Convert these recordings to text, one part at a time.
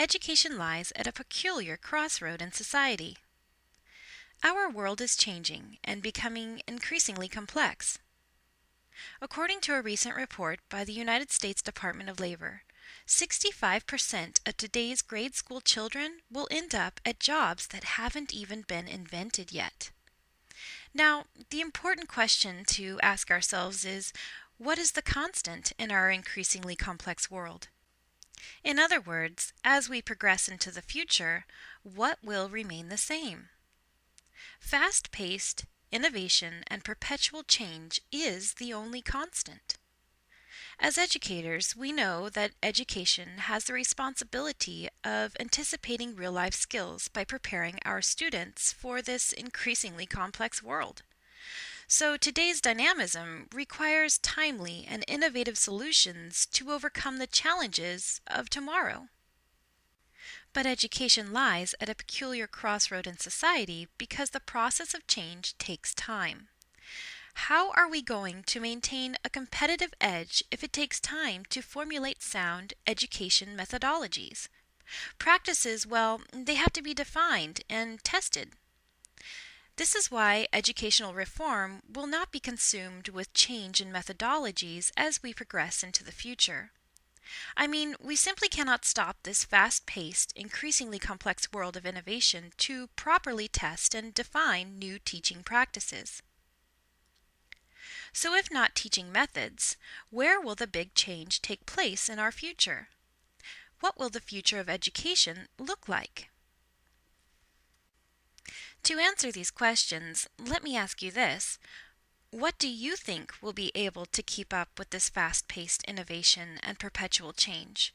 education lies at a peculiar crossroad in society. Our world is changing and becoming increasingly complex. According to a recent report by the United States Department of Labor, 65% of today's grade school children will end up at jobs that haven't even been invented yet. Now, the important question to ask ourselves is, what is the constant in our increasingly complex world? In other words, as we progress into the future, what will remain the same? Fast-paced innovation and perpetual change is the only constant. As educators, we know that education has the responsibility of anticipating real-life skills by preparing our students for this increasingly complex world. So today's dynamism requires timely and innovative solutions to overcome the challenges of tomorrow. But education lies at a peculiar crossroad in society because the process of change takes time. How are we going to maintain a competitive edge if it takes time to formulate sound education methodologies? Practices, well, they have to be defined and tested. This is why educational reform will not be consumed with change in methodologies as we progress into the future. I mean, we simply cannot stop this fast-paced, increasingly complex world of innovation to properly test and define new teaching practices. So if not teaching methods, where will the big change take place in our future? What will the future of education look like? To answer these questions, let me ask you this. What do you think will be able to keep up with this fast-paced innovation and perpetual change?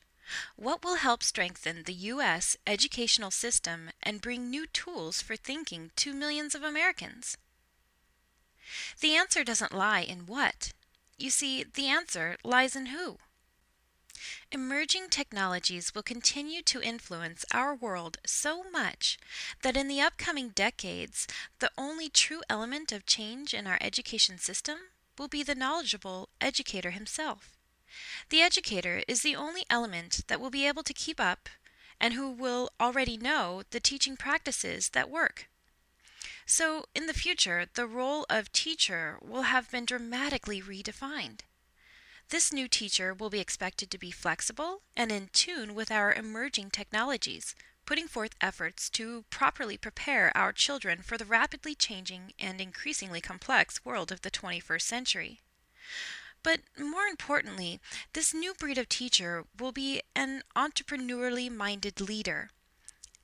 What will help strengthen the U.S. educational system and bring new tools for thinking to millions of Americans? The answer doesn't lie in what. You see, the answer lies in who. Emerging technologies will continue to influence our world so much that in the upcoming decades, the only true element of change in our education system will be the knowledgeable educator himself. The educator is the only element that will be able to keep up and who will already know the teaching practices that work. So, in the future, the role of teacher will have been dramatically redefined. This new teacher will be expected to be flexible and in tune with our emerging technologies, putting forth efforts to properly prepare our children for the rapidly changing and increasingly complex world of the 21st century. But more importantly, this new breed of teacher will be an entrepreneurially minded leader,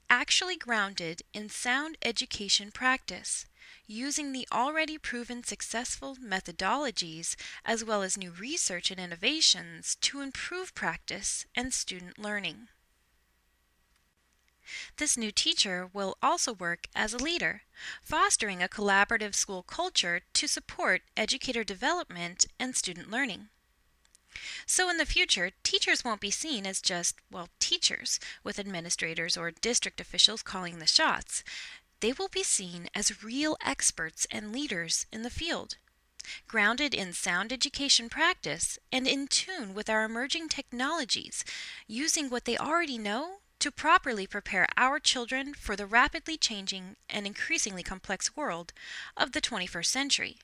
actually grounded in sound education practice, using the already proven successful methodologies as well as new research and innovations to improve practice and student learning. This new teacher will also work as a leader, fostering a collaborative school culture to support educator development and student learning. So in the future, teachers won't be seen as just, well, teachers, with administrators or district officials calling the shots. They will be seen as real experts and leaders in the field, grounded in sound education practice and in tune with our emerging technologies, using what they already know to properly prepare our children for the rapidly changing and increasingly complex world of the 21st century.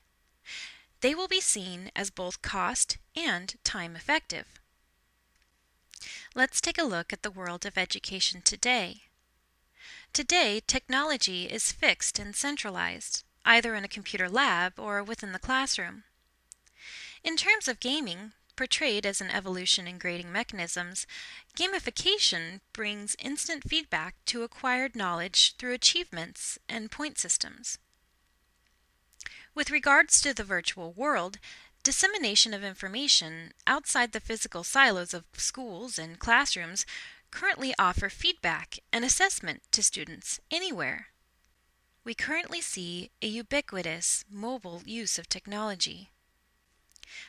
They will be seen as both cost and time effective. Let's take a look at the world of education today. Today, technology is fixed and centralized, either in a computer lab or within the classroom. In terms of gaming, portrayed as an evolution in grading mechanisms, gamification brings instant feedback to acquired knowledge through achievements and point systems. With regards to the virtual world, dissemination of information outside the physical silos of schools and classrooms currently offer feedback and assessment to students anywhere. We currently see a ubiquitous mobile use of technology.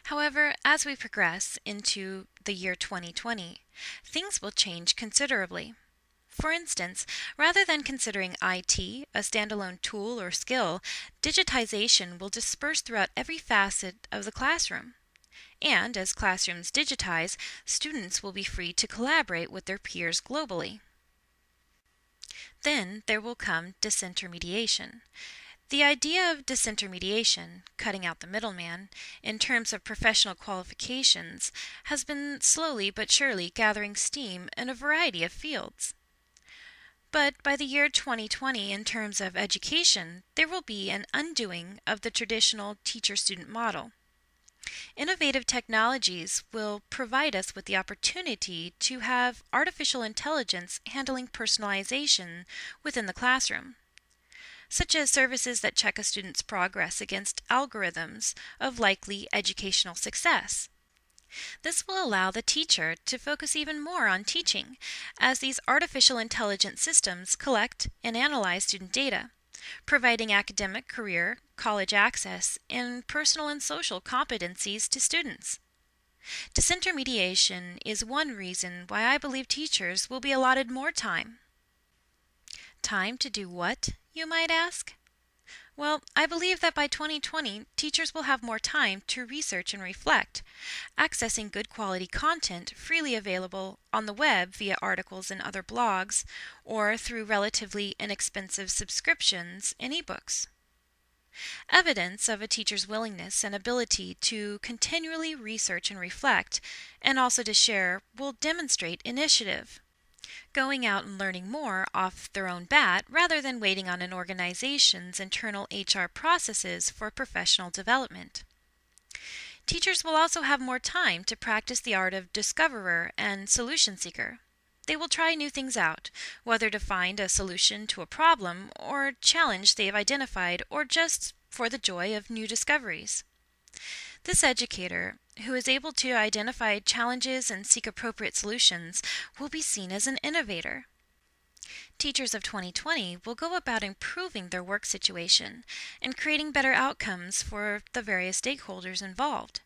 However, as we progress into the year 2020, things will change considerably. For instance, rather than considering IT a standalone tool or skill, digitization will disperse throughout every facet of the classroom. And as classrooms digitize, students will be free to collaborate with their peers globally. Then there will come disintermediation. The idea of disintermediation, cutting out the middleman, in terms of professional qualifications, has been slowly but surely gathering steam in a variety of fields. But by the year 2020, in terms of education, there will be an undoing of the traditional teacher-student model. Innovative technologies will provide us with the opportunity to have artificial intelligence handling personalization within the classroom, such as services that check a student's progress against algorithms of likely educational success. This will allow the teacher to focus even more on teaching, as these artificial intelligence systems collect and analyze student data, providing academic, career, college access, and personal and social competencies to students. Disintermediation is one reason why I believe teachers will be allotted more time. Time to do what, you might ask? Well, I believe that by 2020, teachers will have more time to research and reflect, accessing good quality content freely available on the web via articles and other blogs, or through relatively inexpensive subscriptions and ebooks. Evidence of a teacher's willingness and ability to continually research and reflect, and also to share, will demonstrate initiative, going out and learning more off their own bat rather than waiting on an organization's internal HR processes for professional development. Teachers will also have more time to practice the art of discoverer and solution seeker. They will try new things out, whether to find a solution to a problem or challenge they have identified, or just for the joy of new discoveries. This educator, who is able to identify challenges and seek appropriate solutions, will be seen as an innovator. Teachers of 2020 will go about improving their work situation and creating better outcomes for the various stakeholders involved.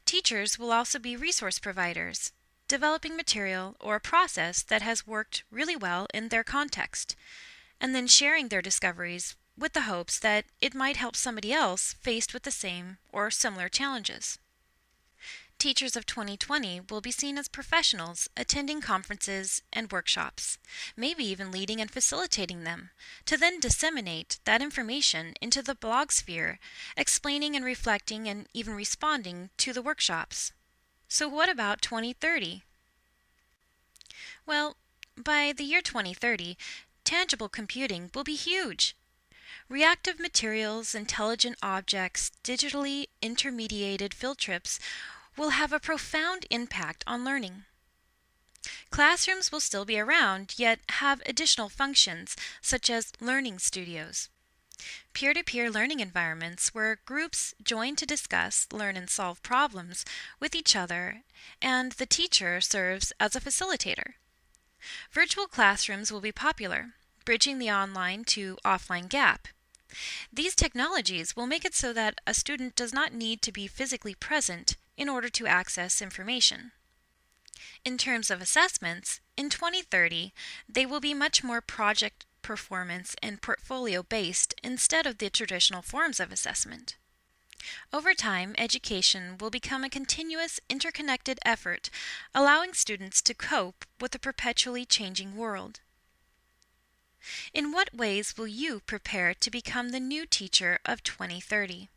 Teachers will also be resource providers, developing material or a process that has worked really well in their context, and then sharing their discoveries with the hopes that it might help somebody else faced with the same or similar challenges. Teachers of 2020 will be seen as professionals attending conferences and workshops, maybe even leading and facilitating them, to then disseminate that information into the blog sphere, explaining and reflecting and even responding to the workshops. So what about 2030? Well, by the year 2030, tangible computing will be huge. Reactive materials, intelligent objects, digitally intermediated field trips will have a profound impact on learning. Classrooms will still be around, yet have additional functions, such as learning studios, peer-to-peer learning environments where groups join to discuss, learn, and solve problems with each other, and the teacher serves as a facilitator. Virtual classrooms will be popular, bridging the online to offline gap. These technologies will make it so that a student does not need to be physically present in order to access information. In terms of assessments, in 2030, they will be much more project, performance, and portfolio-based instead of the traditional forms of assessment. Over time, education will become a continuous, interconnected effort, allowing students to cope with a perpetually changing world. In what ways will you prepare to become the new teacher of 2030?